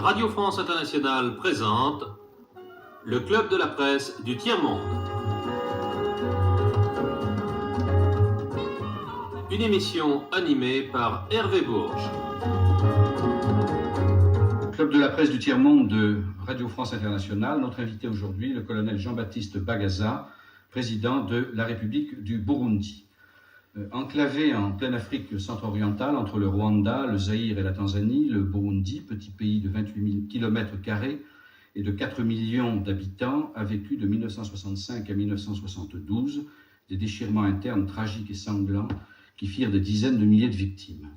Radio France Internationale présente le Club de la presse du Tiers-Monde. Une émission animée par Hervé Bourges. Club de la presse du Tiers-Monde de Radio France Internationale. Notre invité aujourd'hui, le colonel Jean-Baptiste Bagaza, président de la République du Burundi. Enclavé en pleine Afrique centre-orientale, entre le Rwanda, le Zaïre et la Tanzanie, le Burundi, petit pays de 28 000 km² et de 4 millions d'habitants, a vécu de 1965 à 1972 des déchirements internes tragiques et sanglants qui firent des dizaines de milliers de victimes.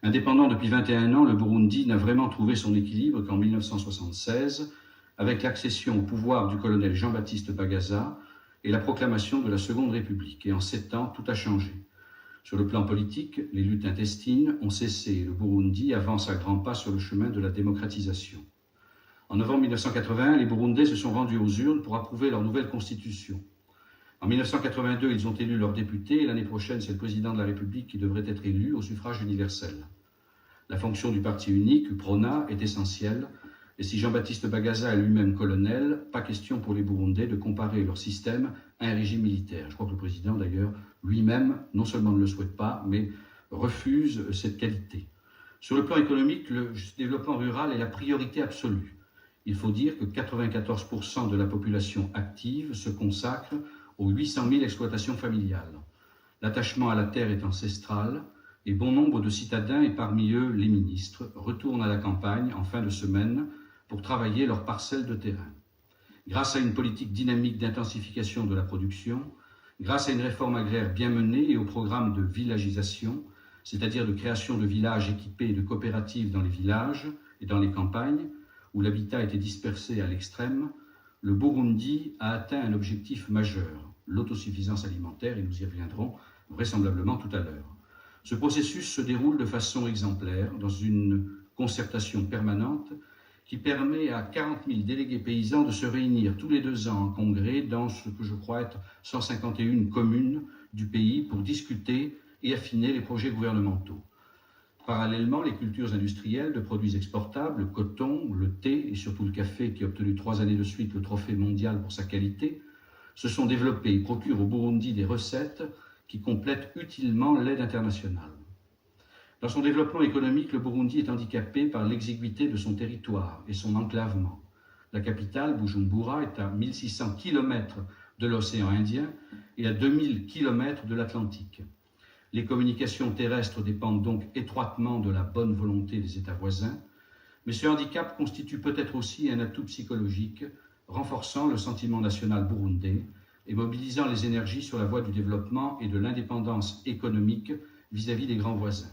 Indépendant depuis 21 ans, le Burundi n'a vraiment trouvé son équilibre qu'en 1976, avec l'accession au pouvoir du colonel Jean-Baptiste Bagaza et la proclamation de la Seconde République. Et en 7 ans, tout a changé. Sur le plan politique, les luttes intestines ont cessé et le Burundi avance à grands pas sur le chemin de la démocratisation. En novembre 1981, les Burundais se sont rendus aux urnes pour approuver leur nouvelle constitution. En 1982, ils ont élu leurs députés et l'année prochaine, c'est le président de la République qui devrait être élu au suffrage universel. La fonction du parti unique, UPRONA, est essentielle et si Jean-Baptiste Bagaza est lui-même colonel, pas question pour les Burundais de comparer leur système à un régime militaire. Je crois que le président, d'ailleurs, lui-même, non seulement ne le souhaite pas, mais refuse cette qualité. Sur le plan économique, le développement rural est la priorité absolue. Il faut dire que 94% de la population active se consacre aux 800 000 exploitations familiales. L'attachement à la terre est ancestral et bon nombre de citadins, et parmi eux les ministres, retournent à la campagne en fin de semaine pour travailler leurs parcelles de terrain. Grâce à une politique dynamique d'intensification de la production, grâce à une réforme agraire bien menée et au programme de villagisation, c'est-à-dire de création de villages équipés et de coopératives dans les villages et dans les campagnes, où l'habitat était dispersé à l'extrême, le Burundi a atteint un objectif majeur, l'autosuffisance alimentaire, et nous y reviendrons vraisemblablement tout à l'heure. Ce processus se déroule de façon exemplaire, dans une concertation permanente qui permet à 40 000 délégués paysans de se réunir tous les 2 ans en congrès dans ce que je crois être 151 communes du pays pour discuter et affiner les projets gouvernementaux. Parallèlement, les cultures industrielles de produits exportables, le coton, le thé et surtout le café qui a obtenu 3 années de suite le trophée mondial pour sa qualité, se sont développées et procurent au Burundi des recettes qui complètent utilement l'aide internationale. Dans son développement économique, le Burundi est handicapé par l'exiguïté de son territoire et son enclavement. La capitale, Bujumbura, est à 1600 km de l'océan Indien et à 2000 km de l'Atlantique. Les communications terrestres dépendent donc étroitement de la bonne volonté des États voisins, mais ce handicap constitue peut-être aussi un atout psychologique, renforçant le sentiment national burundais et mobilisant les énergies sur la voie du développement et de l'indépendance économique vis-à-vis des grands voisins.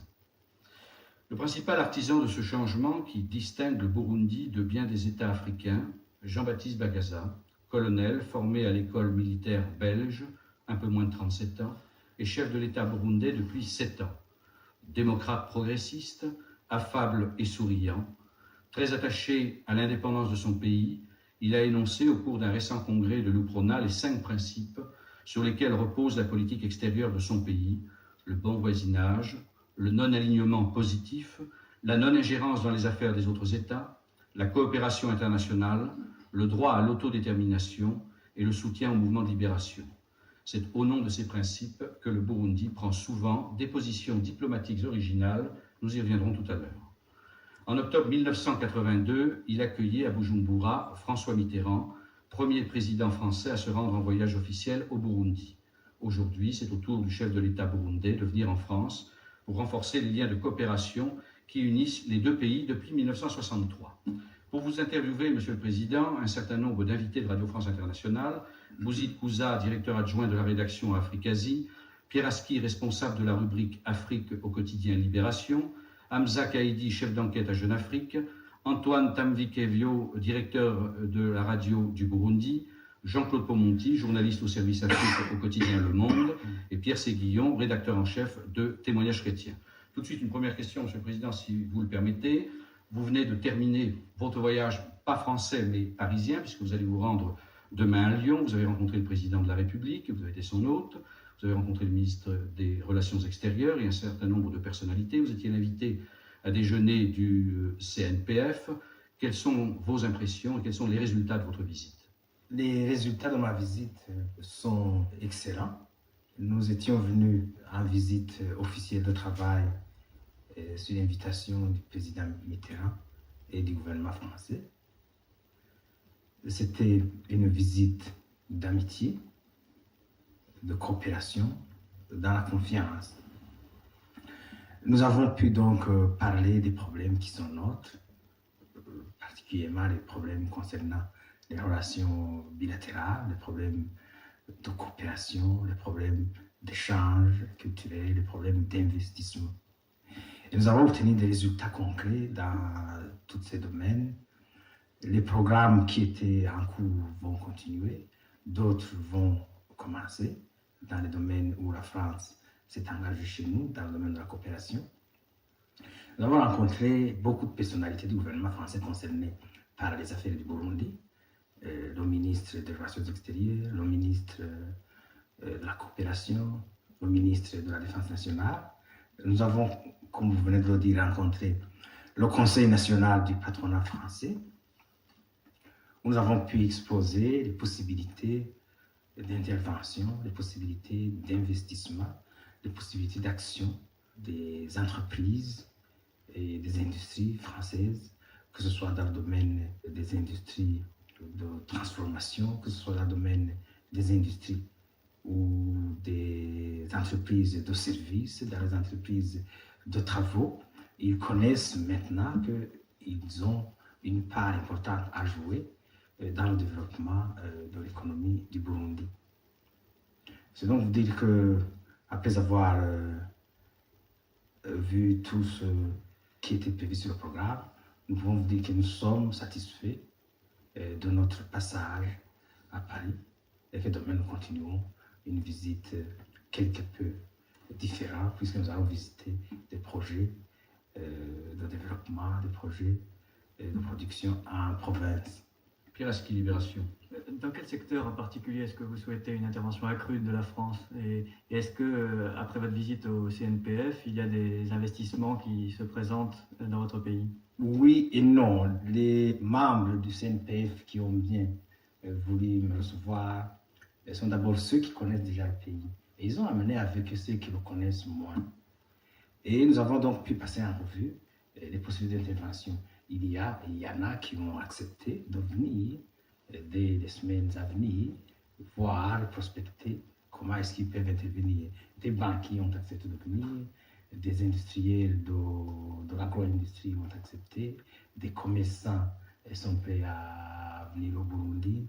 Le principal artisan de ce changement qui distingue le Burundi de bien des États africains, Jean-Baptiste Bagaza, colonel formé à l'école militaire belge, un peu moins de 37 ans, et chef de l'État burundais depuis 7 ans. Démocrate progressiste, affable et souriant, très attaché à l'indépendance de son pays, il a énoncé au cours d'un récent congrès de l'UPRONA les 5 principes sur lesquels repose la politique extérieure de son pays: le bon voisinage, le non-alignement positif, la non-ingérence dans les affaires des autres États, la coopération internationale, le droit à l'autodétermination et le soutien au mouvement de libération. C'est au nom de ces principes que le Burundi prend souvent des positions diplomatiques originales, nous y reviendrons tout à l'heure. En octobre 1982, il accueillait à Bujumbura François Mitterrand, premier président français à se rendre en voyage officiel au Burundi. Aujourd'hui, c'est au tour du chef de l'État burundais de venir en France pour renforcer les liens de coopération qui unissent les 2 pays depuis 1963. Pour vous interviewer, Monsieur le Président, un certain nombre d'invités de Radio France Internationale, Bouzid Kouza, directeur adjoint de la rédaction Afrique-Asie, Pierre Aski, responsable de la rubrique Afrique au quotidien Libération, Hamza Kaidi, chef d'enquête à Jeune Afrique, Antoine Tamvikevio, directeur de la radio du Burundi, Jean-Claude Pomonti, journaliste au service Afrique au quotidien Le Monde, et Pierre Séguillon, rédacteur en chef de Témoignages chrétiens. Tout de suite, une première question, Monsieur le Président, si vous le permettez. Vous venez de terminer votre voyage, pas français, mais parisien, puisque vous allez vous rendre demain à Lyon. Vous avez rencontré le président de la République, vous avez été son hôte, vous avez rencontré le ministre des Relations extérieures et un certain nombre de personnalités. Vous étiez invité à déjeuner du CNPF, Quelles sont vos impressions et quels sont les résultats de votre visite? Les résultats de ma visite sont excellents. Nous étions venus en visite officielle de travail sur l'invitation du président Mitterrand et du gouvernement français. C'était une visite d'amitié, de coopération, dans la confiance. Nous avons pu donc parler des problèmes qui sont nôtres, particulièrement les problèmes concernant les relations bilatérales, les problèmes de coopération, les problèmes d'échange culturel, les problèmes d'investissement. Et nous avons obtenu des résultats concrets dans tous ces domaines. Les programmes qui étaient en cours vont continuer, d'autres vont commencer dans les domaines où la France s'est engagée chez nous, dans le domaine de la coopération. Nous avons rencontré beaucoup de personnalités du gouvernement français concernées par les affaires du Burundi, le ministre des Relations extérieures, le ministre de la coopération, le ministre de la Défense nationale. Nous avons, comme vous venez de le dire, rencontré le Conseil national du patronat français, où nous avons pu exposer les possibilités d'intervention, les possibilités d'investissement, les possibilités d'action des entreprises et des industries françaises, que ce soit dans le domaine des industries de transformation, que ce soit dans le domaine des industries ou des entreprises de services, dans les entreprises de travaux. Ils connaissent maintenant qu'ils ont une part importante à jouer dans le développement de l'économie du Burundi. C'est donc vous dire que, après avoir vu tout ce qui était prévu sur le programme, nous pouvons vous dire que nous sommes satisfaits de notre passage à Paris et que demain nous continuons une visite quelque peu différente, puisque nous allons visiter des projets de développement, des projets de production en province. Pierre Aski, Libération. Dans quel secteur en particulier est-ce que vous souhaitez une intervention accrue de la France? Et est-ce que, après votre visite au CNPF, il y a des investissements qui se présentent dans votre pays? Oui et non. Les membres du CNPF qui ont bien voulu me recevoir sont d'abord ceux qui connaissent déjà le pays. Et ils ont amené avec eux ceux qui le connaissent moins. Et nous avons donc pu passer en revue les possibilités d'intervention. Il y en a qui ont accepté de venir dès les semaines à venir, voir, prospecter comment est-ce qu'ils peuvent intervenir. Des banquiers ont accepté de venir, des industriels de l'agro-industrie ont accepté, des commerçants sont prêts à venir au Burundi,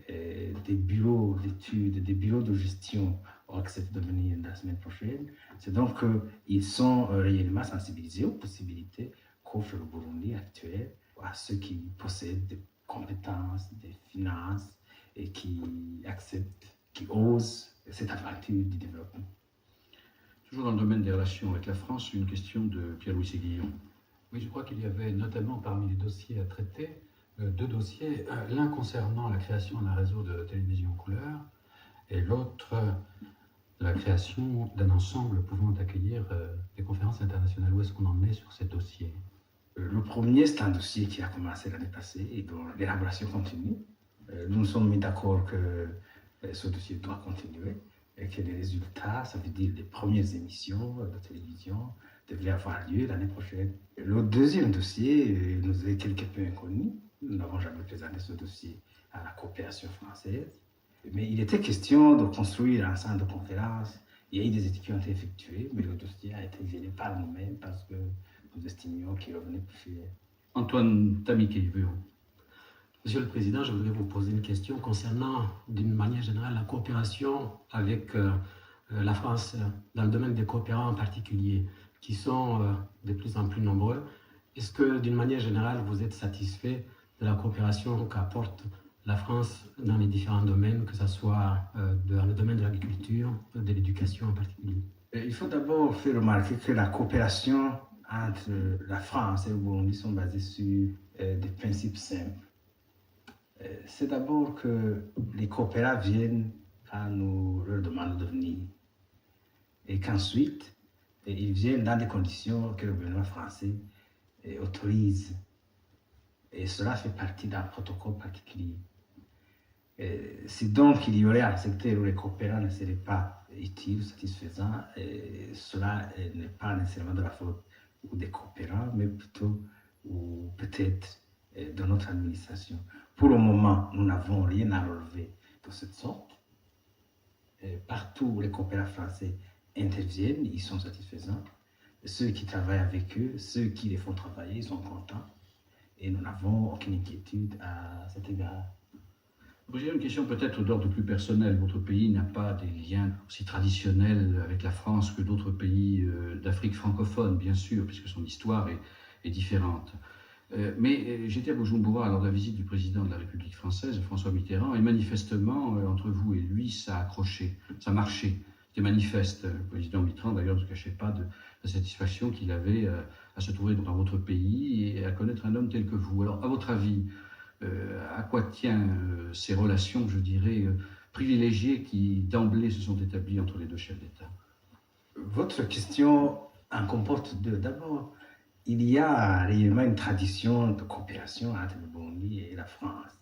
des bureaux d'études, des bureaux de gestion ont accepté de venir la semaine prochaine. C'est donc qu'ils sont réellement sensibilisés aux possibilités qu'offre le Burundi actuel à ceux qui possèdent des compétences, des finances et qui acceptent, qui osent cette aventure du développement. Toujours dans le domaine des relations avec la France, une question de Pierre-Louis Séguillon. Oui, je crois qu'il y avait notamment parmi les dossiers à traiter deux dossiers, l'un concernant la création d'un réseau de télévision couleur et l'autre la création d'un ensemble pouvant accueillir des conférences internationales. Où est-ce qu'on en est sur ces dossiers? Le premier, c'est un dossier qui a commencé l'année passée et dont l'élaboration continue. Nous nous sommes mis d'accord que ce dossier doit continuer et que les résultats, ça veut dire les premières émissions de télévision, devraient avoir lieu l'année prochaine. Le deuxième dossier nous est quelque peu inconnu. Nous n'avons jamais présenté ce dossier à la coopération française. Mais il était question de construire un centre de conférence. Il y a eu des études qui ont été effectuées, mais le dossier a été géré par nous-mêmes parce que nous estimions qu'il revenait plus fier. Antoine Tamiké, Monsieur le Président, je voudrais vous poser une question concernant, d'une manière générale, la coopération avec la France dans le domaine des coopérants en particulier, qui sont de plus en plus nombreux. Est-ce que, d'une manière générale, vous êtes satisfait de la coopération qu'apporte la France dans les différents domaines, que ce soit dans le domaine de l'agriculture, de l'éducation en particulier? Il faut d'abord faire remarquer que la coopération entre la France et le Burundi sont basées sur des principes simples. C'est d'abord que les coopérants viennent quand nous leur demandons de venir et qu'ensuite ils viennent dans des conditions que le gouvernement français autorise. Et cela fait partie d'un protocole particulier. Si donc il y aurait un secteur où les coopérants ne seraient pas utiles, satisfaisants, cela n'est pas nécessairement de la faute des coopérants, mais plutôt ou peut-être de notre administration. Pour le moment, nous n'avons rien à relever de cette sorte. Partout où les coopérants français interviennent, ils sont satisfaisants. Ceux qui travaillent avec eux, ceux qui les font travailler, ils sont contents. Et nous n'avons aucune inquiétude à cet égard. J'ai une question peut-être d'ordre plus personnel. Votre pays n'a pas des liens aussi traditionnels avec la France que d'autres pays d'Afrique francophone, bien sûr, puisque son histoire est différente. Mais j'étais à Bujumbura lors de la visite du président de la République française, François Mitterrand, et manifestement, entre vous et lui, ça a accroché, ça marchait. C'était manifeste. Le président Mitterrand, d'ailleurs, ne se cachait pas de la satisfaction qu'il avait à se trouver dans votre pays et à connaître un homme tel que vous. Alors, à votre avis, à quoi tient ces relations, je dirais, privilégiées qui, d'emblée, se sont établies entre les deux chefs d'État? Votre question en comporte deux. D'abord, il y a réellement une tradition de coopération entre le Burundi et la France.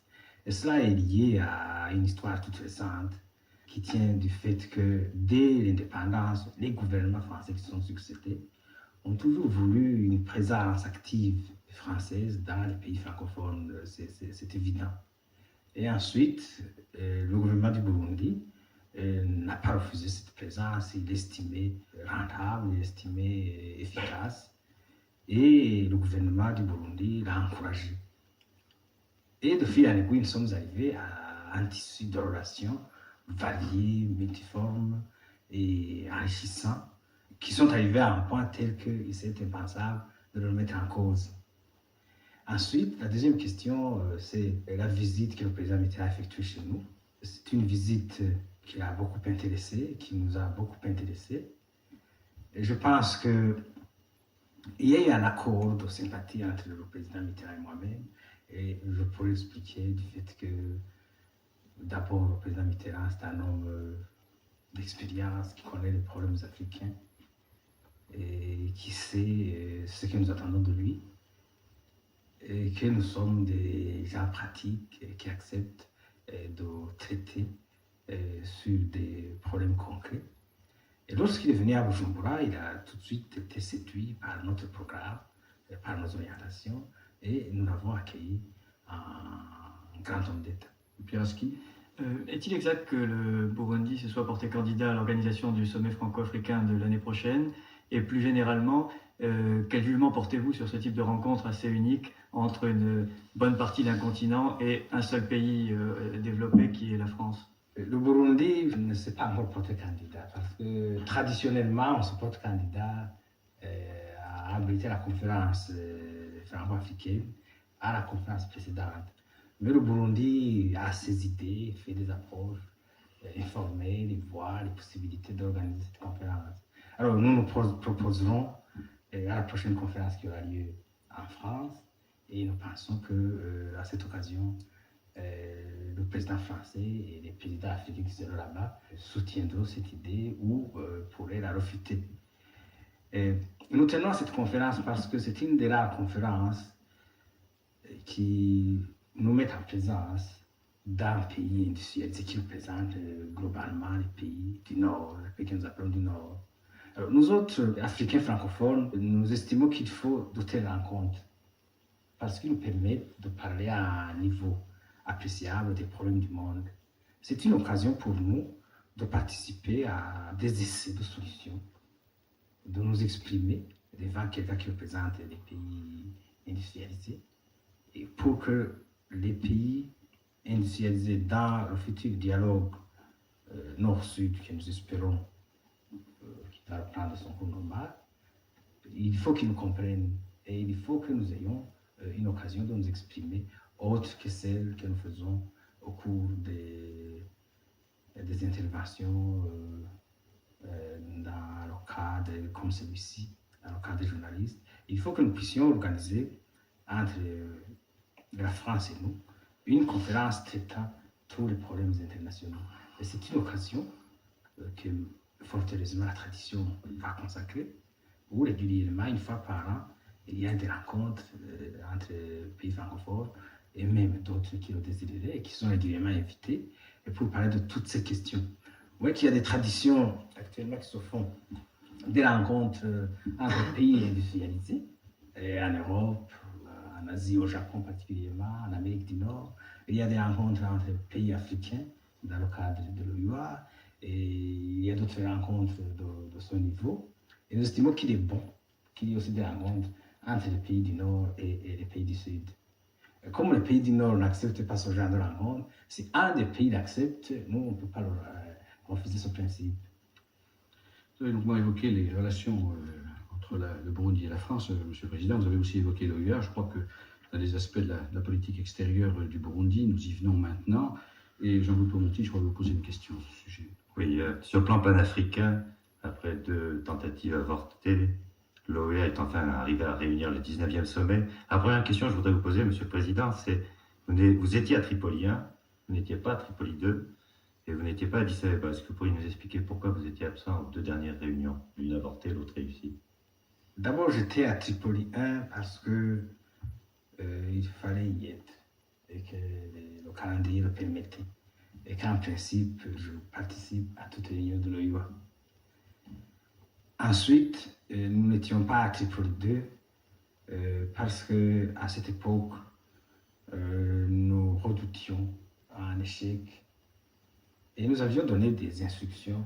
Et cela est lié à une histoire toute récente qui tient du fait que dès l'indépendance, les gouvernements français qui sont succédés ont toujours voulu une présence active française dans les pays francophones, c'est évident. Et ensuite, le gouvernement du Burundi n'a pas refusé cette présence, il l'estimait rentable, il l'estimait efficace. Et le gouvernement du Burundi l'a encouragé. Et de fil en aiguille, nous sommes arrivés à un tissu de relations variés, multiformes et enrichissants, qui sont arrivés à un point tel qu'il s'est impensable de le mettre en cause. Ensuite, la deuxième question, c'est la visite que le président Mitterrand a effectuée chez nous. C'est une visite qui l'a beaucoup intéressé, qui nous a beaucoup intéressés. Et je pense que il y a eu un accord de sympathie entre le président Mitterrand et moi-même, et je pourrais expliquer du fait que d'abord le président Mitterrand c'est un homme d'expérience, qui connaît les problèmes africains et qui sait ce que nous attendons de lui, et que nous sommes des gens pratiques et qui acceptent de traiter sur des problèmes concrets. Et lorsqu'il est venu à Bujumbura, il a tout de suite été séduit par notre programme, par nos orientations, et nous l'avons accueilli en grand homme d'État. Pierre Aski? Est-il exact que le Burundi se soit porté candidat à l'organisation du sommet franco-africain de l'année prochaine? Et plus généralement, quel jugement portez-vous sur ce type de rencontre assez unique entre une bonne partie d'un continent et un seul pays développé qui est la France? Le Burundi ne s'est pas encore porté candidat parce que traditionnellement, on se porte candidat à abriter la conférence franco-africaine à la conférence précédente. Mais le Burundi a ses idées, fait des approches, informé les voies, les possibilités d'organiser cette conférence. Alors nous proposerons à la prochaine conférence qui aura lieu en France, et nous pensons qu'à cette occasion, le président français et les présidents africains qui seront là-bas soutiendront cette idée ou pourraient la refuter. Nous tenons à cette conférence parce que c'est une des rares conférences qui nous met en présence d'un pays industrialisé qui représente globalement les pays du Nord, les pays que nous appelons du Nord. Alors, nous autres, Africains francophones, nous estimons qu'il faut de telles rencontres parce qu'ils nous permettent de parler à un niveau appréciable des problèmes du monde. C'est une occasion pour nous de participer à des essais de solutions, de nous exprimer devant quelqu'un qui représente les pays industrialisés, et pour que les pays industrialisés dans le futur dialogue nord-sud que nous espérons qui va reprendre son cours normal, il faut qu'ils nous comprennent et il faut que nous ayons une occasion de nous exprimer autre que celle que nous faisons au cours des interventions dans le cadre comme celui-ci, dans le cadre des journalistes. Il faut que nous puissions organiser entre la France et nous une conférence traitant tous les problèmes internationaux. Et c'est une occasion que, fort heureusement, la tradition va consacrer, où régulièrement, une fois par an, il y a des rencontres entre pays francophones et même d'autres qui le désireraient et qui sont régulièrement invités et pour parler de toutes ces questions. Vous voyez qu'il y a des traditions actuellement qui se font, des rencontres entre pays industrialisés, en Europe, en Asie, au Japon particulièrement, en Amérique du Nord. Il y a des rencontres entre pays africains dans le cadre de l'OUA et il y a d'autres rencontres de ce niveau. Et nous estimons qu'il est bon qu'il y ait aussi des rencontres entre les pays du Nord et les pays du Sud. Comme les pays du Nord n'acceptent pas ce genre de rencontre, si un des pays l'accepte, nous, on ne peut pas refuser ce principe. Vous avez longuement évoqué les relations entre le Burundi et la France, Monsieur le Président. Vous avez aussi évoqué l'OUA. Je crois que dans les aspects de la politique extérieure du Burundi, nous y venons maintenant. Et Jean-Louis Ponti, je crois vous poser une question à ce sujet. Oui, sur le plan panafricain, après 2 tentatives avortées, l'OEA est enfin arrivé à réunir le 19e sommet. La première question que je voudrais vous poser, Monsieur le Président, c'est vous étiez à Tripoli 1, vous n'étiez pas à Tripoli 2, et vous n'étiez pas à Addis Abeba. Est-ce que vous pourriez nous expliquer pourquoi vous étiez absent aux 2 dernières réunions, l'une avortée, l'autre réussie? D'abord, j'étais à Tripoli 1 parce que il fallait y être et que le calendrier le permettait. Et qu'en principe, je participe à toutes les réunions de l'OUA. Ensuite, nous n'étions pas à Tripoli 2 parce qu'à cette époque, nous redoutions un échec et nous avions donné des instructions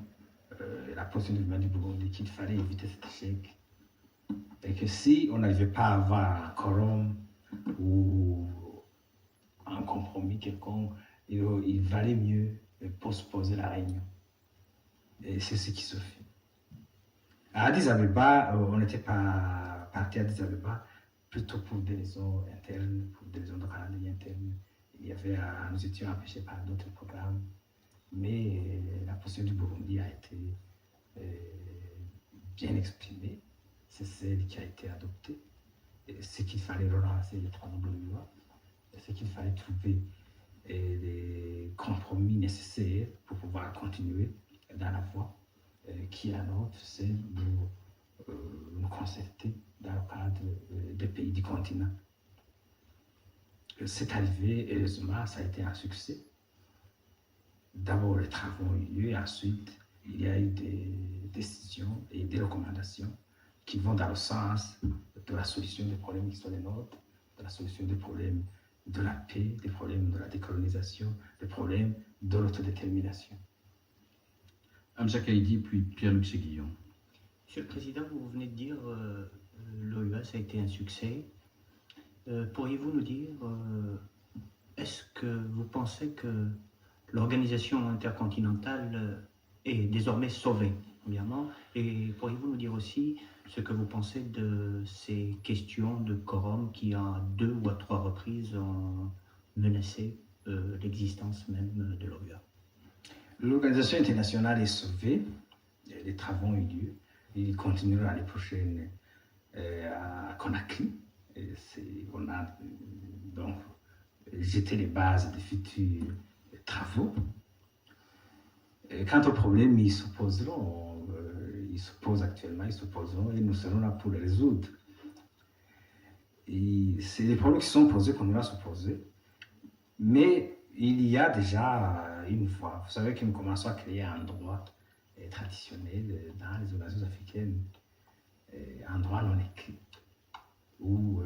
à la position du gouvernement du Burundi qu'il fallait éviter cet échec et que si on n'arrivait pas à avoir un quorum ou un compromis quelconque, il valait mieux postposer la réunion. Et c'est ce qui se fait. À Addis Abeba, on n'était pas parti à Addis Abeba plutôt pour des raisons internes, pour des raisons de calendrier interne. Nous étions empêchés par d'autres programmes, mais la position du Burundi a été bien exprimée. C'est celle qui a été adoptée. C'est qu'il fallait relancer les 3 WA, c'est qu'il fallait trouver les compromis nécessaires pour pouvoir continuer dans la voie qui est la nôtre, c'est de nous concerter dans le cadre des pays du continent. C'est arrivé, heureusement, ça a été un succès. D'abord, les travaux ont eu lieu, et ensuite, il y a eu des décisions et des recommandations qui vont dans le sens de la solution des problèmes qui sont les nôtres, de la solution des problèmes de la paix, des problèmes de la décolonisation, des problèmes de l'autodétermination. Hamza Kaïdi, puis Pierre-Luc Séguillon. Monsieur le Président, vous venez de dire l'OUA, ça a été un succès. Pourriez-vous nous dire, est-ce que vous pensez que l'organisation intercontinentale est désormais sauvée, premièrement, et pourriez-vous nous dire aussi ce que vous pensez de ces questions de quorum qui, à 2 ou à 3 reprises, ont menacé l'existence même de l'OUA? L'organisation internationale est sauvée, les travaux ont eu lieu, ils continueront l'année prochaine à Conakry. On a donc jeté les bases des futurs travaux. Et quant aux problèmes, ils se poseront, ils se posent actuellement, ils se poseront et nous serons là pour les résoudre. C'est des problèmes qui sont posés qu'on va se poser, mais il y a déjà une voie. Vous savez que nous commençons à créer un droit traditionnel dans les organisations africaines, un droit non écrit, où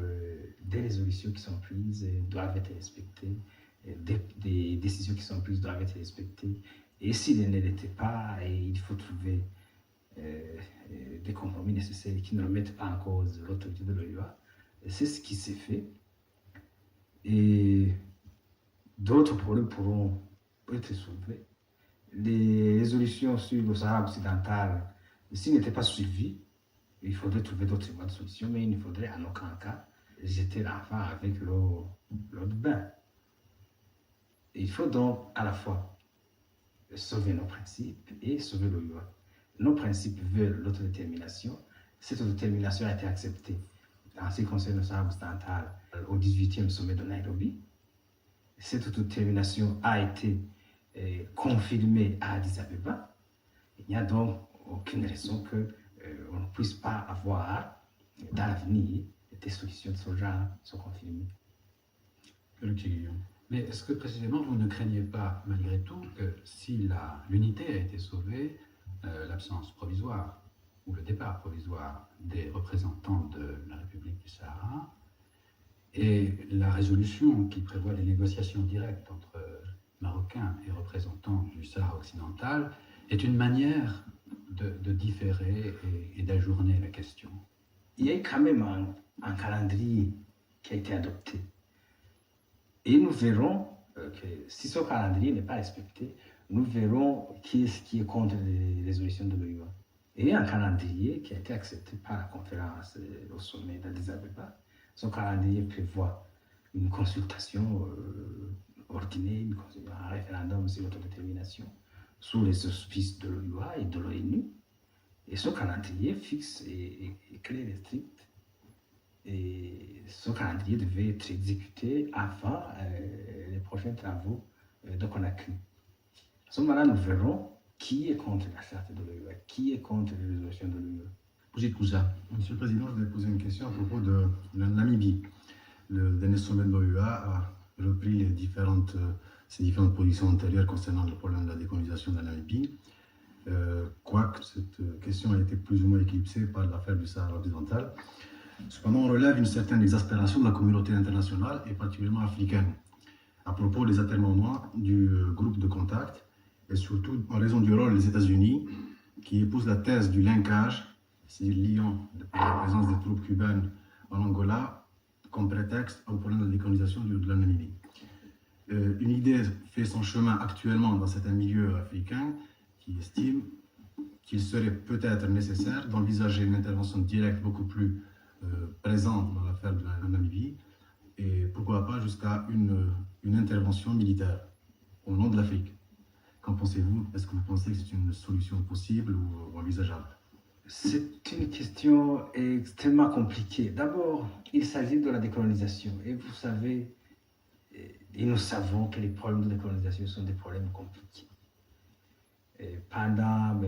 des résolutions qui sont prises doivent être respectées, des décisions qui sont prises doivent être respectées. Et s'il ne l'était pas, il faut trouver des compromis nécessaires qui ne remettent pas en cause l'autorité de l'OUA. C'est ce qui s'est fait. Et d'autres problèmes pourront être soulevés. Les résolutions sur le Sahara occidental, s'ils n'étaient pas suivies, il faudrait trouver d'autres modes de solution, mais il ne faudrait en aucun cas jeter l'enfant avec l'eau de bain. Il faut donc à la fois sauver nos principes et sauver l'OUA. Nos principes veulent l'autodétermination. Cette autodétermination a été acceptée en ce qui concerne le Sahara occidental au 18e sommet de Nairobi. Cette autodétermination a été confirmée à Addis Abeba. Il n'y a donc aucune raison qu'on ne puisse pas avoir dans l'avenir des solutions de ce genre sont confirmées. Mais est-ce que précisément vous ne craignez pas, malgré tout, que si l'unité a été sauvée, l'absence provisoire ou le départ provisoire des représentants de la République du Sahara et la résolution qui prévoit les négociations directes entre Marocains et représentants du Sahara occidental est une manière de différer et d'ajourner la question? Il y a quand même un calendrier qui a été adopté. Et nous verrons que si ce calendrier n'est pas respecté, nous verrons qui est contre les résolutions de l'OIA. Et un calendrier qui a été accepté par la conférence au sommet d'Addis Abeba. Ce calendrier prévoit une consultation ordinaire, un référendum sur l'autodétermination sous les auspices de l'OIA et de l'ONU. Et ce calendrier fixe et clair et strict. Et ce calendrier devait être exécuté avant les prochains travaux de Conakry. À ce moment-là, nous verrons qui est contre la charte de l'OIA, qui est contre les résolutions de l'OIA. Monsieur le Président, je voulais poser une question à propos de la Namibie. Le dernier sommet de l'OUA a repris ces différentes positions antérieures concernant le problème de la décolonisation de la Namibie. Quoique cette question a été plus ou moins éclipsée par l'affaire du Sahara occidental. Cependant, on relève une certaine exaspération de la communauté internationale et particulièrement africaine à propos des atermoiements du groupe de contact et surtout en raison du rôle des États-Unis qui épousent la thèse du linkage, c'est-à-dire liant la présence des troupes cubaines en Angola comme prétexte au problème de la décolonisation de la Namibie. Une idée fait son chemin actuellement dans certains milieux africains qui estiment qu'il serait peut-être nécessaire d'envisager une intervention directe beaucoup plus présente dans l'affaire de la Namibie et pourquoi pas jusqu'à une intervention militaire au nom de l'Afrique. Qu'en pensez-vous? Est-ce que vous pensez que c'est une solution possible ou envisageable? C'est une question extrêmement compliquée. D'abord, il s'agit de la décolonisation. Et vous savez, et nous savons que les problèmes de décolonisation sont des problèmes compliqués. Et pendant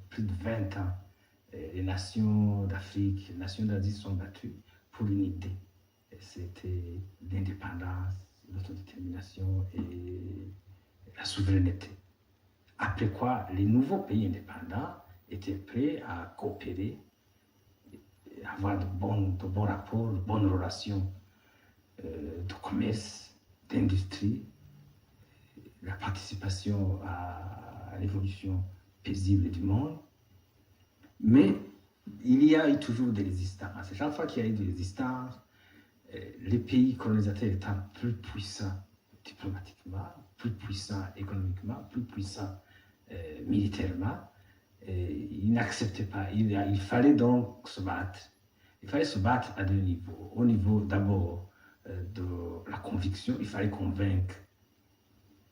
plus de 20 ans, les nations d'Afrique, les nations d'Asie sont battues pour une idée. C'était l'indépendance, l'autodétermination et la souveraineté. Après quoi, les nouveaux pays indépendants étaient prêts à coopérer, à avoir de bons rapports, de bonnes relations de commerce, d'industrie, la participation à l'évolution paisible du monde. Mais il y a eu toujours des résistances. Et chaque fois qu'il y a eu des résistances, les pays colonisateurs étant plus puissants diplomatiquement, plus puissants économiquement, plus puissants militairement, ils n'acceptaient pas. Il fallait donc se battre. Il fallait se battre à deux niveaux. Au niveau d'abord de la conviction, il fallait convaincre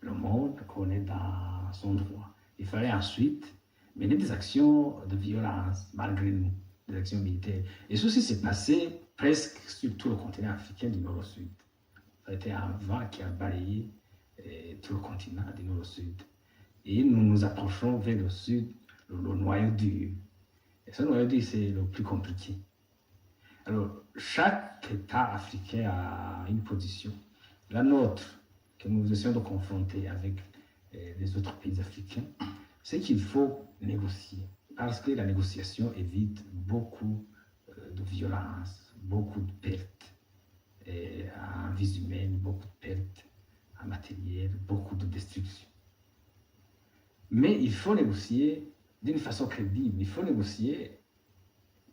le monde qu'on est dans son droit. Il fallait ensuite mener des actions de violence, malgré nous, des actions militaires. Et ceci s'est passé presque sur tout le continent africain du nord au sud. Ça a été un vent qui a balayé tout le continent du nord au sud. Et nous nous approchons vers le sud, le noyau dur. Et ce noyau dur, c'est le plus compliqué. Alors, chaque État africain a une position. La nôtre, que nous essayons de confronter avec les autres pays africains, c'est qu'il faut négocier. Parce que la négociation évite beaucoup de violence, beaucoup de pertes en vies humaines, beaucoup de pertes en matériel, beaucoup de destruction. Mais il faut négocier d'une façon crédible. Il faut négocier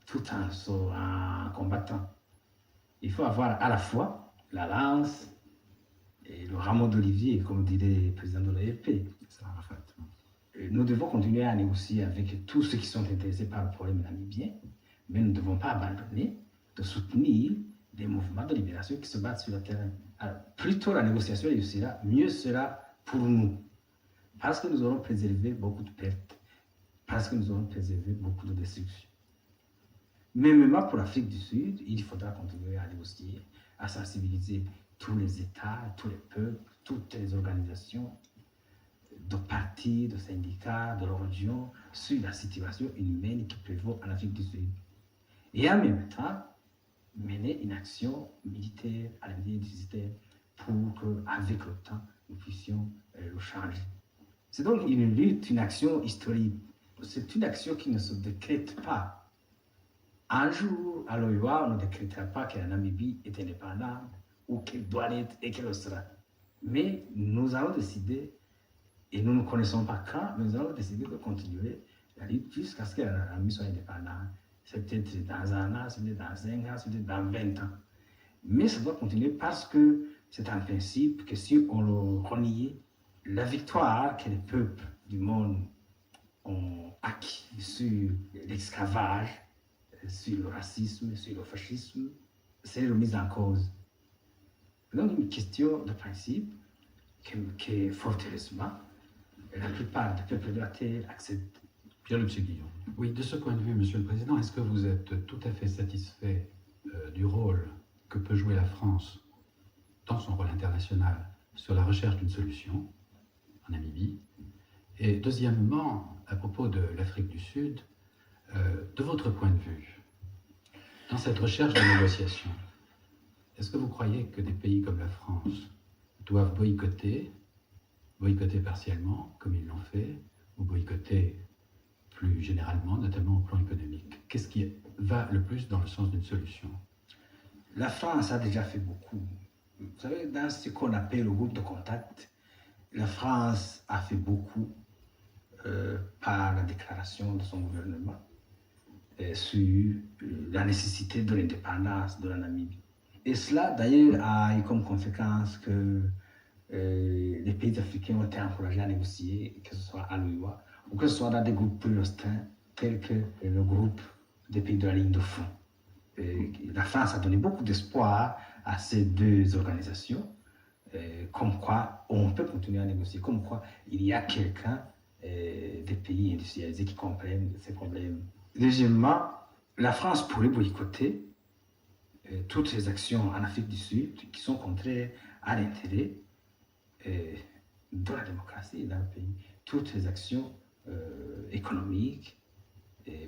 tout en combattant. Il faut avoir à la fois la lance et le rameau d'olivier, comme dirait le président de l'AFP. Nous devons continuer à négocier avec tous ceux qui sont intéressés par le problème namibien, mais nous ne devons pas abandonner de soutenir des mouvements de libération qui se battent sur le terrain. Alors, plus tôt la négociation réussira, mieux sera pour nous. Parce que nous aurons préservé beaucoup de pertes, parce que nous aurons préservé beaucoup de destruction. Même pour l'Afrique du Sud, il faudra continuer à négocier, à sensibiliser tous les États, tous les peuples, toutes les organisations, de partis, de syndicats, de leur région, sur la situation inhumaine qui prévaut en Afrique du Sud. Et en même temps, mener mener une action militaire à l'intérieur du système pour qu'avec le temps, nous puissions le changer. C'est donc une lutte, une action historique. C'est une action qui ne se décrète pas. Un jour, à l'OIA, on ne décrétera pas que la Namibie est indépendante ou qu'elle doit l'être et qu'elle le sera. Mais nous allons décider, et nous ne connaissons pas quand, mais nous allons décider de continuer la lutte jusqu'à ce que la Namibie soit indépendante. C'est peut-être dans un an, c'est peut-être dans 5 ans, c'est peut-être dans 20 ans. Mais ça doit continuer parce que c'est un principe que si on le reniait, la victoire que les peuples du monde ont acquis sur l'esclavage, sur le racisme, sur le fascisme, c'est remise en cause. Donc une question de principe que fort heureusement, la plupart des peuples de la Terre acceptent. Pierre-Luc Séguillon. Oui, de ce point de vue, Monsieur le Président, est-ce que vous êtes tout à fait satisfait du rôle que peut jouer la France dans son rôle international sur la recherche d'une solution en Namibie? Et deuxièmement, à propos de l'Afrique du Sud, de votre point de vue, dans cette recherche de négociation, est-ce que vous croyez que des pays comme la France doivent boycotter partiellement, comme ils l'ont fait, ou boycotter plus généralement, notamment au plan économique? Qu'est-ce qui va le plus dans le sens d'une solution? La France a déjà fait beaucoup. Vous savez, dans ce qu'on appelle le groupe de contact, la France a fait beaucoup par la déclaration de son gouvernement sur la nécessité de l'indépendance de la Namibie. Et cela, d'ailleurs, a eu comme conséquence que les pays africains ont été encouragés à négocier, que ce soit à l'OIA ou que ce soit dans des groupes plus restreints, tels que le groupe des pays de la ligne de front. La France a donné beaucoup d'espoir à ces deux organisations, comme quoi on peut continuer à négocier, comme quoi il y a quelqu'un des pays industrialisés qui comprennent ces problèmes. Deuxièmement, la France pourrait boycotter toutes ces actions en Afrique du Sud qui sont contraires à l'intérêt de la démocratie dans le pays. Toutes ces actions économiques,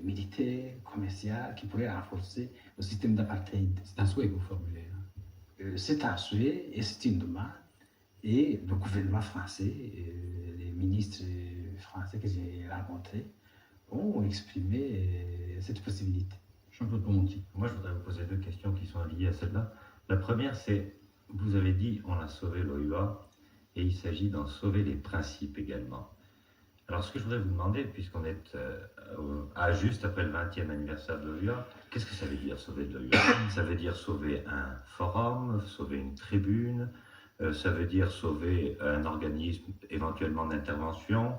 militaires, commerciales qui pourraient renforcer le système d'apartheid. C'est un souhait que vous formulez. C'est un souhait et c'est une demande. Et le gouvernement français, les ministres français que j'ai rencontrés ont exprimé cette possibilité. Jean-Claude Ponty. Moi, je voudrais vous poser deux questions qui sont liées à celle-là. La première, c'est, vous avez dit, on a sauvé l'OUA, et il s'agit d'en sauver les principes également. Alors, ce que je voudrais vous demander, puisqu'on est juste après le 20e anniversaire de l'OUA, qu'est-ce que ça veut dire sauver de l'OUA? Ça veut dire sauver un forum, sauver une tribune, ça veut dire sauver un organisme éventuellement d'intervention.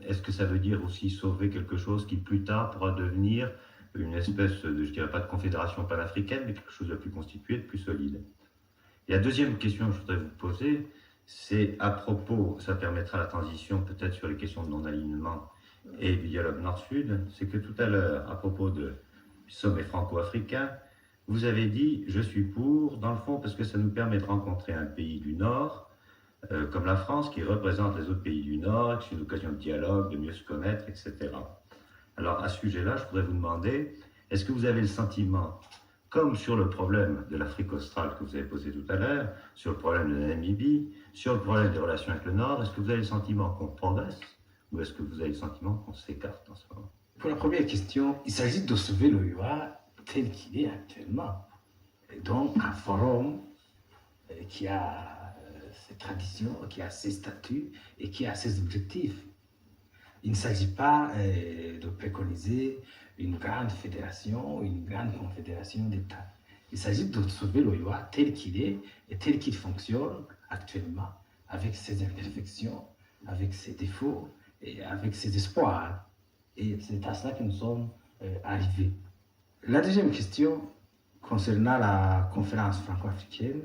Est-ce que ça veut dire aussi sauver quelque chose qui plus tard pourra devenir une espèce de, je dirais pas de confédération panafricaine, mais quelque chose de plus constitué, de plus solide? Et la deuxième question que je voudrais vous poser, c'est à propos, ça permettra la transition peut-être sur les questions de non-alignement et du dialogue Nord-Sud, c'est que tout à l'heure, à propos du sommet franco-africain, vous avez dit « je suis pour », dans le fond, parce que ça nous permet de rencontrer un pays du Nord, comme la France, qui représente les autres pays du Nord, c'est une occasion de dialogue, de mieux se connaître, etc. Alors, à ce sujet-là, je voudrais vous demander, est-ce que vous avez le sentiment, comme sur le problème de l'Afrique australe que vous avez posé tout à l'heure, sur le problème de la Namibie, sur le problème des relations avec le Nord, est-ce que vous avez le sentiment qu'on progresse ou est-ce que vous avez le sentiment qu'on s'écarte en ce moment? Pour la première question, il s'agit de sauver l'OUA tel qu'il est actuellement. Et donc, un forum qui a ses traditions, qui a ses statuts et qui a ses objectifs. Il ne s'agit pas de préconiser une grande fédération, une grande confédération d'États. Il s'agit de sauver l'OUA tel qu'il est et tel qu'il fonctionne actuellement, avec ses imperfections, avec ses défauts et avec ses espoirs. Et c'est à cela que nous sommes arrivés. La deuxième question concernant la conférence franco-africaine,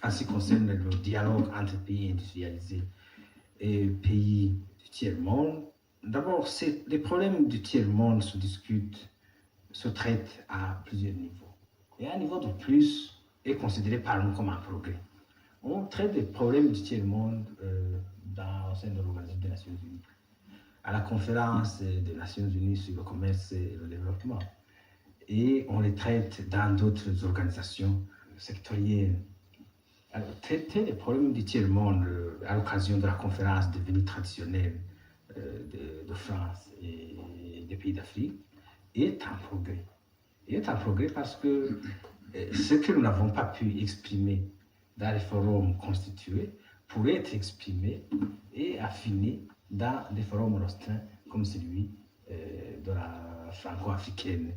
en ce qui concerne le dialogue entre pays industrialisés et pays du tiers-monde, d'abord, les problèmes du tiers-monde se discutent, se traitent à plusieurs niveaux. Et un niveau de plus est considéré par nous comme un progrès. On traite des problèmes du tiers-monde au sein de l'Organisation des Nations Unies, à la conférence des Nations Unies sur le commerce et le développement. et on les traite dans d'autres organisations sectorielles. Alors, traiter les problèmes du tiers-monde à l'occasion de la conférence devenue traditionnelle de France et des pays d'Afrique est un progrès. Est un progrès parce que ce que nous n'avons pas pu exprimer dans les forums constitués pourrait être exprimé et affiné dans des forums restreints comme celui de la franco-africaine.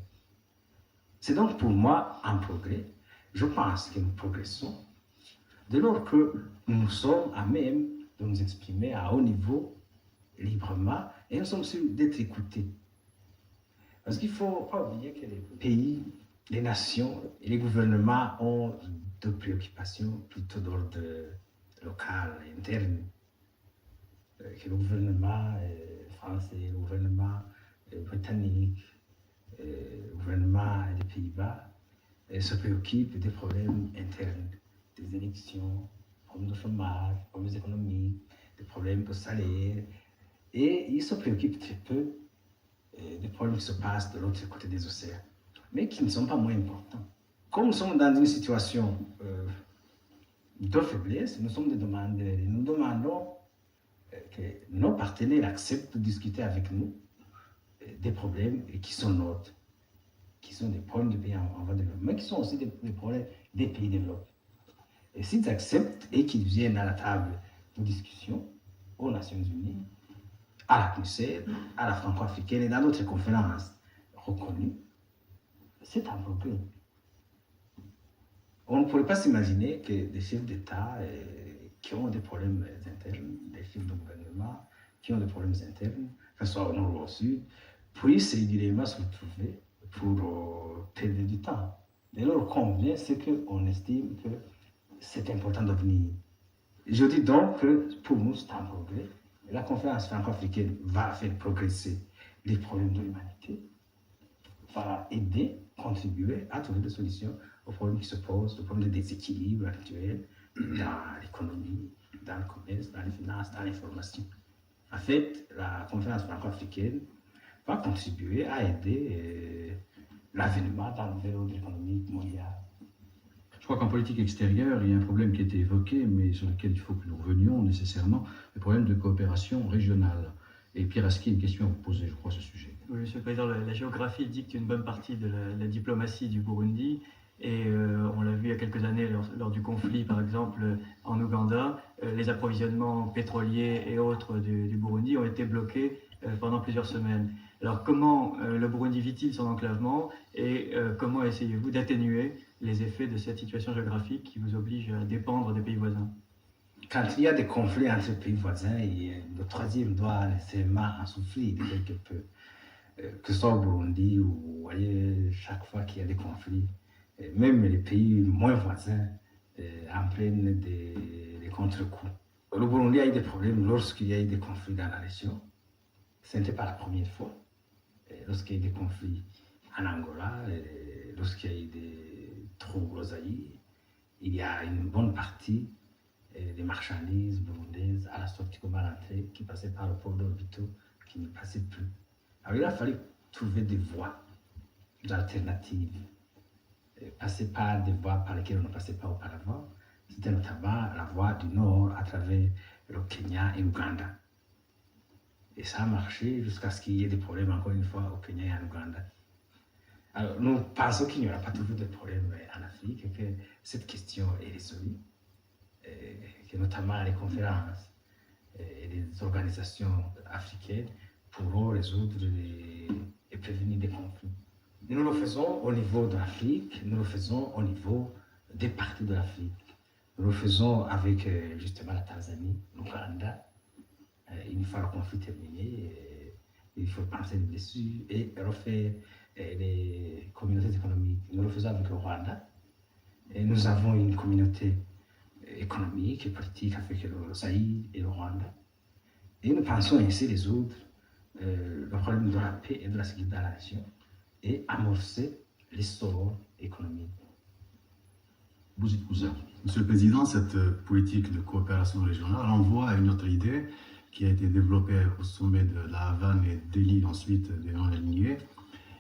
C'est donc pour moi un progrès. Je pense que nous progressons dès lors que nous sommes à même de nous exprimer à haut niveau, librement, et nous sommes sûrs d'être écoutés. Parce qu'il ne faut pas oublier que les pays, les nations et les gouvernements ont deux préoccupations plutôt d'ordre local et interne. Que le gouvernement français, le gouvernement britannique, le gouvernement des Pays-Bas se préoccupent des problèmes internes, des élections, des problèmes de chômage, des problèmes économiques, des problèmes de salaire. Et ils se préoccupent très peu des problèmes qui se passent de l'autre côté des océans, mais qui ne sont pas moins importants. Comme nous sommes dans une situation de faiblesse, nous demandons que nos partenaires acceptent de discuter avec nous des problèmes qui sont nôtres, qui sont des problèmes des pays en voie de développement, mais qui sont aussi des problèmes des pays développés. Et s'ils acceptent et qu'ils viennent à la table de discussion aux Nations Unies, à la CNUSED, à la franco-africaine et dans d'autres conférences reconnues, c'est un progrès. On ne pourrait pas s'imaginer que des chefs d'État qui ont des problèmes internes, des chefs de gouvernement qui ont des problèmes internes, que ce soit au nord ou au sud, puissent régulièrement se retrouver pour perdre du temps. Dès lors qu'on vient, c'est qu'on estime que c'est important de venir. Je dis donc que pour nous, c'est un progrès. La conférence franco-africaine va faire progresser les problèmes de l'humanité, va aider, contribuer à trouver des solutions aux problèmes qui se posent, aux problèmes de déséquilibre actuel dans l'économie, dans le commerce, dans les finances, dans l'information. En fait, la conférence franco-africaine va contribuer à aider l'avènement d'un nouvel ordre économique mondial. Je crois qu'en politique extérieure, il y a un problème qui a été évoqué, mais sur lequel il faut que nous revenions nécessairement, le problème de coopération régionale. Et Pierre Aski a une question à vous poser, je crois, à ce sujet. Oui, Monsieur le Président, la géographie dicte une bonne partie de la diplomatie du Burundi. Et on l'a vu il y a quelques années lors du conflit, par exemple, en Ouganda, les approvisionnements pétroliers et autres du Burundi ont été bloqués pendant plusieurs semaines. Alors comment le Burundi vit-il son enclavement et comment essayez-vous d'atténuer les effets de cette situation géographique qui vous oblige à dépendre des pays voisins? Quand il y a des conflits entre pays voisins, le troisième doit nécessairement en souffrir quelque peu. Que ce soit au Burundi ou ailleurs, chaque fois qu'il y a des conflits, même les pays moins voisins en prennent des contre-coups. Le Burundi a eu des problèmes lorsqu'il y a eu des conflits dans la région. Ce n'était pas la première fois. Lorsqu'il y a eu des conflits en Angola, lorsqu'il y a eu des troubles aux Zaïre, il y a une bonne partie des marchandises burundaises à la sortie comme à l'entrée qui passaient par le port d'Obito qui ne passaient plus. Alors il a fallu trouver des voies alternatives, passer par des voies par lesquelles on ne passait pas auparavant. C'était notamment la voie du Nord à travers le Kenya et l'Ouganda. Et ça a marché jusqu'à ce qu'il y ait des problèmes encore une fois au Kenya et en Ouganda. Alors nous pensons qu'il n'y aura pas toujours de problèmes en Afrique et que cette question est résolue, que notamment les conférences et les organisations africaines pourront résoudre et prévenir des conflits. Nous le faisons au niveau de l'Afrique, nous le faisons au niveau des parties de l'Afrique. Nous le faisons avec justement la Tanzanie, l'Ouganda. Une fois le conflit terminé, il faut penser dessus et refaire les communautés économiques. Nous le faisons avec le Rwanda. Et nous avons une communauté économique et politique avec le Zaïre et le Rwanda. Et nous pensons ainsi résoudre le problème de la paix et de la sécurité dans la région et amorcer l'essor économique. Bouzid-Kouza. Monsieur le Président, cette politique de coopération régionale renvoie à une autre idée qui a été développée au sommet de la Havane et Delhi, ensuite des non alignés,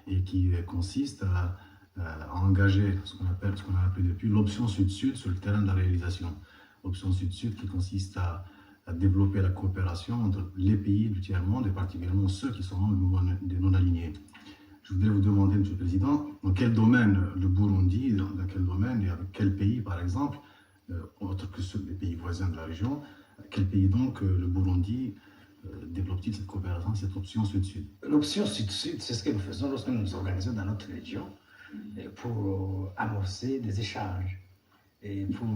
et qui consiste à a engagé ce qu'on a appelé depuis l'option Sud-Sud sur le terrain de la réalisation. Option Sud-Sud qui consiste à développer la coopération entre les pays du tiers-monde et particulièrement ceux qui sont membres du mouvement des non-alignés. Je voudrais vous demander, Monsieur le Président, dans quel domaine le Burundi, dans quel domaine et avec quel pays, par exemple, autre que ceux des pays voisins de la région, quel pays donc le Burundi développe-t-il cette coopération, cette option Sud-Sud? L'option Sud-Sud, c'est ce que nous faisons lorsque nous nous organisons dans notre région pour amorcer des échanges et pour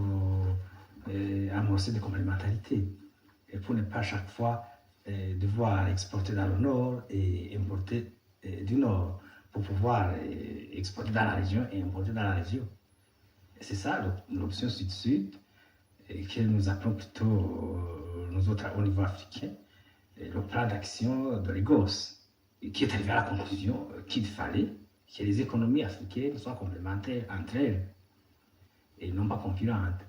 amorcer des complémentarités et pour ne pas à chaque fois devoir exporter dans le nord et importer du nord pour pouvoir exporter dans la région et importer dans la région. Et c'est ça l'option Sud-Sud que nous appelons plutôt, nous autres au niveau africain, le plan d'action de Lagos, qui est arrivé à la conclusion qu'il fallait que les économies africaines soient complémentaires entre elles et non pas concurrentes.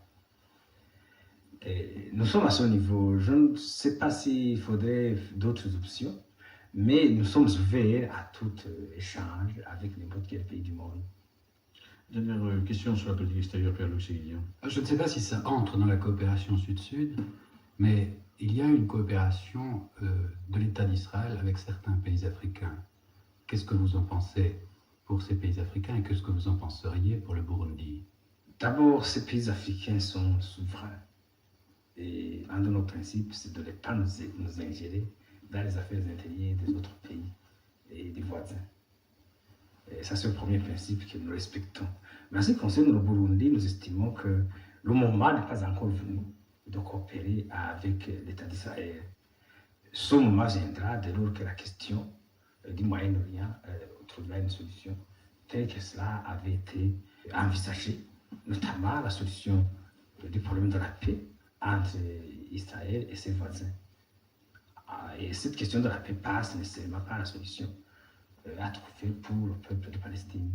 Et nous sommes à ce niveau. Je ne sais pas s'il faudrait d'autres options, mais nous sommes ouverts à tout échange avec n'importe quel pays du monde. Dernière question sur la politique extérieure, Pierre-Luc Séguillon. Je ne sais pas si ça entre dans la coopération Sud-Sud, mais il y a une coopération de l'État d'Israël avec certains pays africains. Qu'est-ce que vous en pensez pour ces pays africains et qu'est-ce que vous en penseriez pour le Burundi? D'abord, ces pays africains sont souverains. Et un de nos principes, c'est de ne pas nous ingérer dans les affaires intérieures des autres pays et des voisins. Et ça, c'est le premier principe que nous respectons. Mais en ce qui concerne le Burundi, nous estimons que le moment n'est pas encore venu de coopérer avec l'État d'Israël. Ce moment viendra dès lors que la question du Moyen-Orient trouvera une solution telle que cela avait été envisagé, notamment la solution du problème de la paix entre Israël et ses voisins. Et cette question de la paix passe nécessairement par la solution à trouver pour le peuple de Palestine.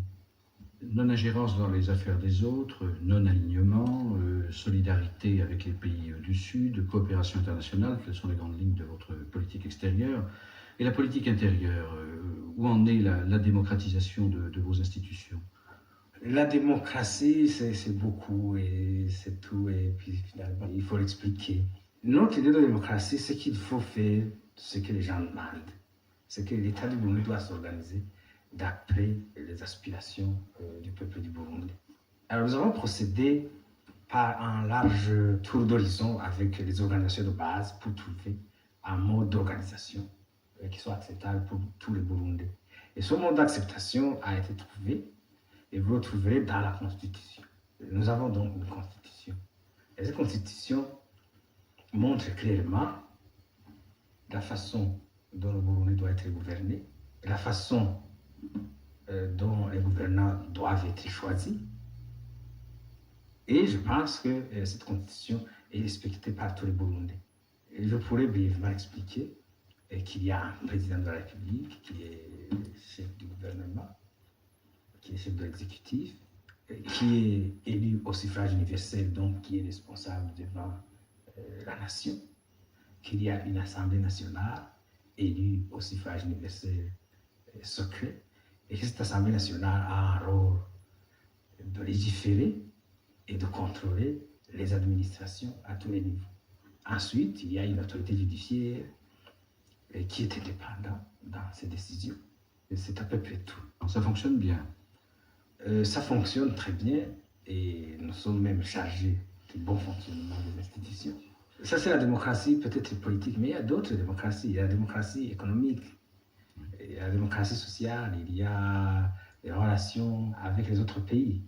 Non-ingérence dans les affaires des autres, non-alignement, solidarité avec les pays du Sud, coopération internationale, quelles sont les grandes lignes de votre politique extérieure? Et la politique intérieure, où en est la démocratisation de vos institutions? La démocratie, c'est beaucoup et c'est tout, et puis finalement, il faut l'expliquer. Notre idée de démocratie, c'est qu'il faut faire ce que les gens demandent. C'est que l'État du Burundi doit s'organiser d'après les aspirations du peuple du Burundi. Alors nous avons procédé par un large tour d'horizon avec les organisations de base pour trouver un mode d'organisation qui soit acceptable pour tous les Burundais. Et ce mode d'acceptation a été trouvé et vous le trouverez dans la Constitution. Nous avons donc une Constitution. Et cette Constitution montre clairement la façon dont le Burundi doit être gouverné, la façon dont les gouvernants doivent être choisis. Et je pense que cette constitution est respectée par tous les Burundais. Et je pourrais brièvement expliquer qu'il y a un président de la République qui est chef du gouvernement, qui est chef de l'exécutif, qui est élu au suffrage universel, donc qui est responsable devant la nation, qu'il y a une Assemblée nationale élue au suffrage universel secret, et que cette Assemblée nationale a un rôle de légiférer et de contrôler les administrations à tous les niveaux. Ensuite, il y a une autorité judiciaire qui est indépendante dans ses décisions. Et c'est à peu près tout. Alors, ça fonctionne bien. Ça fonctionne très bien et nous sommes même chargés du bon fonctionnement des institutions. Ça, c'est la démocratie peut-être politique, mais il y a d'autres démocraties. Il y a la démocratie économique, il y a la démocratie sociale, il y a les relations avec les autres pays.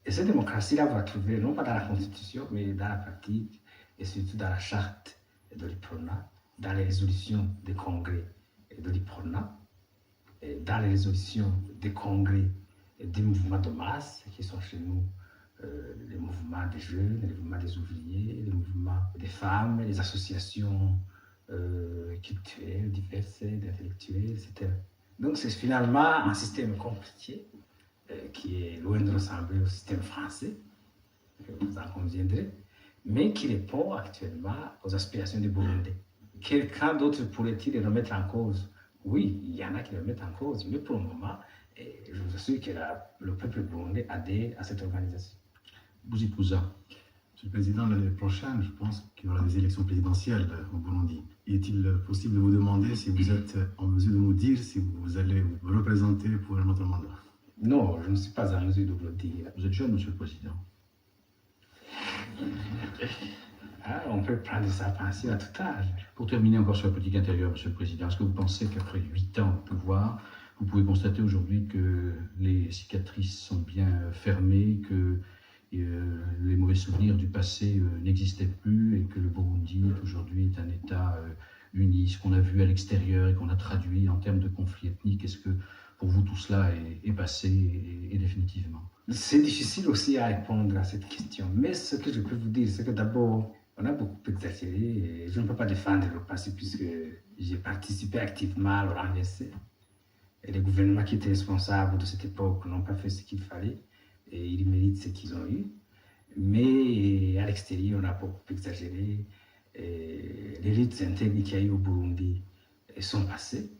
Et cette démocratie-là, vous la trouver non pas dans la Constitution, mais dans la pratique et surtout dans la charte de l'IPRONA, dans les résolutions des congrès de l'IPRONA, dans les résolutions des congrès des mouvements de masse qui sont chez nous, les mouvements des jeunes, les mouvements des ouvriers, les mouvements des femmes, les associations culturelles, diverses, d'intellectuels, etc. Donc c'est finalement un système compliqué qui est loin de ressembler au système français, vous en conviendrez, mais qui répond actuellement aux aspirations des Burundais. Quelqu'un d'autre pourrait-il les remettre en cause? Oui, il y en a qui les remettent en cause, mais pour le moment, Et je vous assure que le peuple burundais adhère à cette organisation. Bouzipouza. Monsieur le Président, l'année prochaine, je pense qu'il y aura des élections présidentielles au Burundi. Est-il possible de vous demander si vous êtes en mesure de nous dire si vous allez vous représenter pour un autre mandat? Non, je ne suis pas en mesure de vous le dire. Vous êtes jeune, Monsieur le Président. Ah, on peut prendre sa pension à tout âge. Pour terminer encore sur la politique intérieure, Monsieur le Président, est-ce que vous pensez qu'après 8 ans de pouvoir, vous pouvez constater aujourd'hui que les cicatrices sont bien fermées, que les mauvais souvenirs du passé n'existaient plus et que le Burundi aujourd'hui est un État uni, ce qu'on a vu à l'extérieur et qu'on a traduit en termes de conflits ethniques, est-ce que pour vous tout cela est passé et définitivement? C'est difficile aussi à répondre à cette question, mais ce que je peux vous dire, c'est que d'abord, on a beaucoup exagéré et je ne peux pas défendre le passé puisque j'ai participé activement à le renverser. Et les gouvernements qui étaient responsables de cette époque n'ont pas fait ce qu'il fallait et ils méritent ce qu'ils ont eu. Mais à l'extérieur, on a beaucoup exagéré. Et les luttes internes qu'il y a eu au Burundi sont passées.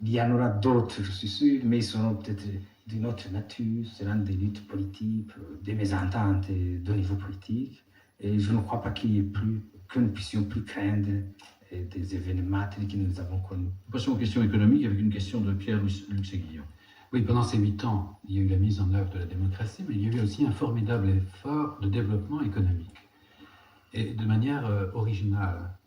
Il y en aura d'autres, je suis sûr, mais ils seront peut-être d'une autre nature, seront des luttes politiques, des mésententes de niveau politique. Et je ne crois pas qu'il y ait plus, que nous puissions plus craindre des événements tels que nous avons connus. Passons aux questions économiques avec une question de Pierre-Luc Séguillon. Oui, pendant ces 8 ans, il y a eu la mise en œuvre de la démocratie, mais il y a eu aussi un formidable effort de développement économique. Et de manière originale.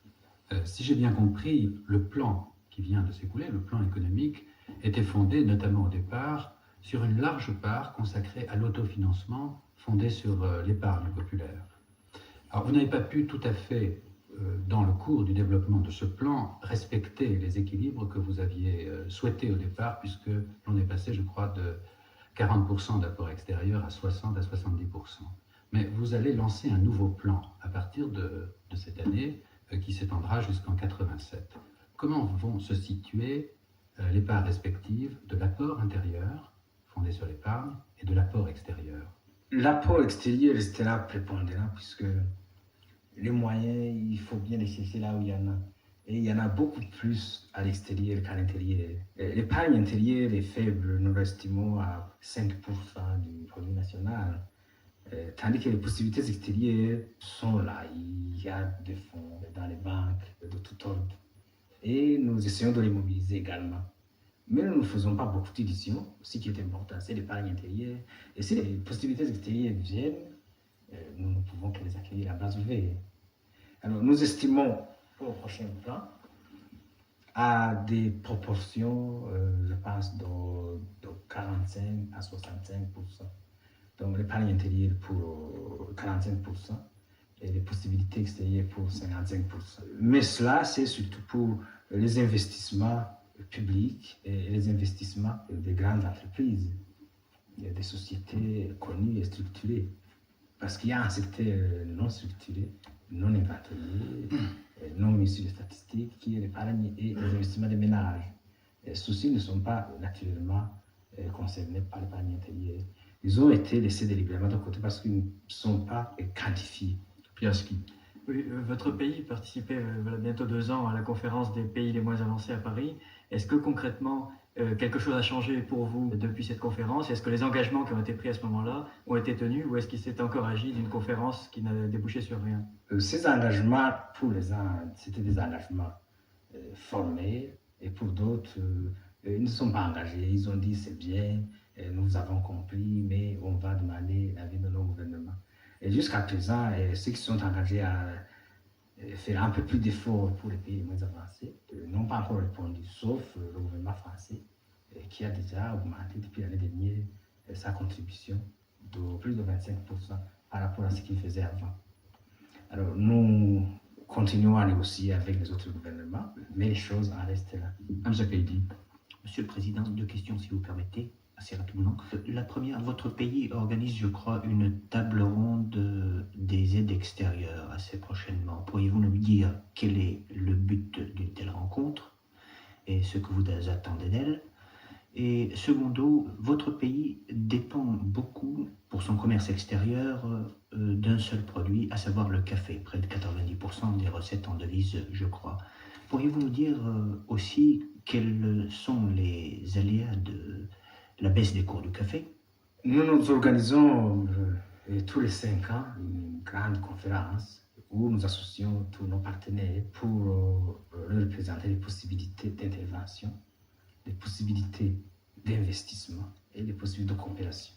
Si j'ai bien compris, le plan qui vient de s'écouler, le plan économique, était fondé notamment au départ sur une large part consacrée à l'autofinancement fondée sur l'épargne populaire. Alors vous n'avez pas pu tout à fait, dans le cours du développement de ce plan, respecter les équilibres que vous aviez souhaités au départ, puisque l'on est passé, je crois, de 40% d'apport extérieur à 60 à 70%. Mais vous allez lancer un nouveau plan à partir de cette année qui s'étendra jusqu'en 87. Comment vont se situer les parts respectives de l'apport intérieur, fondé sur l'épargne, et de l'apport extérieur? L'apport extérieur restera prépondérant puisque les moyens, il faut bien les chercher là où il y en a. Et il y en a beaucoup plus à l'extérieur qu'à l'intérieur. L'épargne intérieure est faible, nous l'estimons à 5% du produit national. Tandis que les possibilités extérieures sont là. Il y a des fonds dans les banques de tout ordre. Et nous essayons de les mobiliser également. Mais nous ne faisons pas beaucoup d'éditions. Ce qui est important, c'est l'épargne intérieure. Et si les possibilités extérieures viennent, nous ne pouvons que les accueillir à bras ouverts. Alors, nous estimons pour le prochain plan à des proportions, je pense, de 45 à 65%. Donc, l'épargne intérieure pour 45% et les possibilités extérieures pour 55%. Mais cela, c'est surtout pour les investissements publics et les investissements des grandes entreprises, des sociétés connues et structurées. Parce qu'il y a un secteur non structuré, non inventorié, non mis sur les statistiques, qui est l'épargne et les investissements des ménages. Ceux-ci ne sont pas naturellement concernés par l'épargne intérieure. Ils ont été laissés délibérément de côté parce qu'ils ne sont pas quantifiés. Piaski. Oui, votre pays participait voilà, bientôt 2 ans à la conférence des pays les moins avancés à Paris. Est-ce que concrètement, quelque chose a changé pour vous depuis cette conférence? Est-ce que les engagements qui ont été pris à ce moment-là ont été tenus ou est-ce qu'il s'est encore agi d'une conférence qui n'a débouché sur rien? Ces engagements, pour les uns, c'était des engagements formels et pour d'autres, ils ne sont pas engagés. Ils ont dit c'est bien, nous avons compris, mais on va demander l'avis de nos gouvernements. Et jusqu'à présent, ceux qui sont engagés à faire un peu plus d'efforts pour les pays les moins avancés n'ont pas encore répondu, sauf le gouvernement français qui a déjà augmenté depuis l'année dernière sa contribution de plus de 25% par rapport à ce qu'il faisait avant. Alors nous continuons à négocier avec les autres gouvernements, mais les choses en restent là. Hamza Kaidi. Monsieur le Président, 2 questions si vous permettez, assez rapidement. La première, votre pays organise, je crois, une table ronde des aides extérieures assez prochainement. Pourriez-vous nous dire quel est le but d'une telle rencontre et ce que vous attendez d'elle? Et secondo, votre pays dépend beaucoup pour son commerce extérieur d'un seul produit, à savoir le café, près de 90% des recettes en devises, je crois. Pourriez-vous nous dire aussi quels sont les aléas de la baisse des cours du café. Nous organisons tous les 5 ans une grande conférence où nous associons tous nos partenaires pour leur présenter les possibilités d'intervention, les possibilités d'investissement et les possibilités de coopération.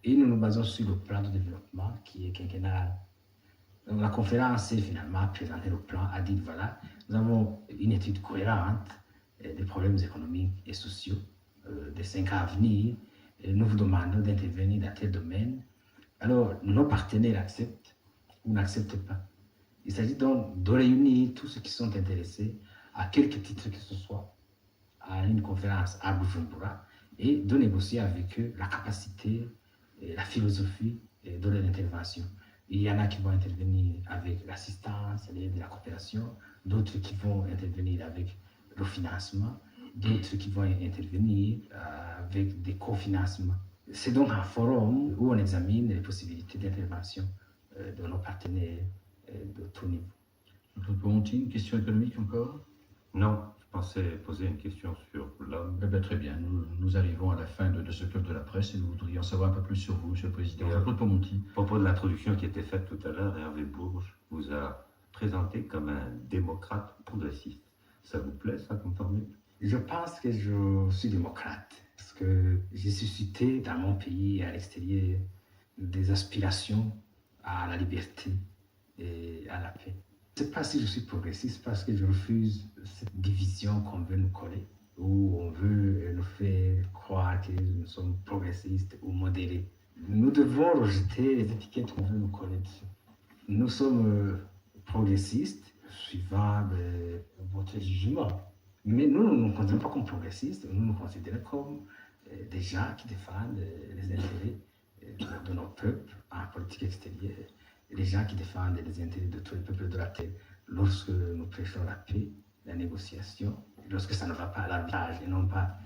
Et nous nous basons sur le plan de développement qui est quinquennal. Donc la conférence s'est finalement présentée le plan, a dit voilà, nous avons une étude cohérente des problèmes économiques et sociaux des 5 ans à venir. Et nous vous demandons d'intervenir dans tel domaine. Alors nos partenaires acceptent ou n'acceptent pas. Il s'agit donc de réunir tous ceux qui sont intéressés à quelque titre que ce soit à une conférence à Bujumbura et de négocier avec eux la capacité et la philosophie de leur intervention. Il y en a qui vont intervenir avec l'assistance, l'aide et la coopération, d'autres qui vont intervenir avec le financement, d'autres qui vont intervenir avec des cofinancements. C'est donc un forum où on examine les possibilités d'intervention de nos partenaires de tout niveau. Dr Ponti, une question économique encore? Non, je pensais poser une question sur l'homme. Eh bien, très bien, nous arrivons à la fin de ce club de la presse et nous voudrions savoir un peu plus sur vous, Monsieur le Président. Dr Ponti. À propos de l'introduction qui était faite tout à l'heure, Hervé Bourges vous a présenté comme un démocrate progressiste. Ça vous plaît, ça, comme formule? Je pense que je suis démocrate parce que j'ai suscité dans mon pays et à l'extérieur des aspirations à la liberté et à la paix. Je ne sais pas si je suis progressiste parce que je refuse cette division qu'on veut nous coller, où on veut nous faire croire que nous sommes progressistes ou modérés. Nous devons rejeter les étiquettes qu'on veut nous coller dessus. Nous sommes progressistes suivant votre jugement. Mais nous ne nous considérons pas comme progressistes, nous nous considérons comme des gens qui défendent les intérêts de nos peuples en politique extérieure, les gens qui défendent les intérêts de tous les peuples de la terre. Lorsque nous prêchons la paix, la négociation, lorsque ça ne va pas à l'arbitrage et non pas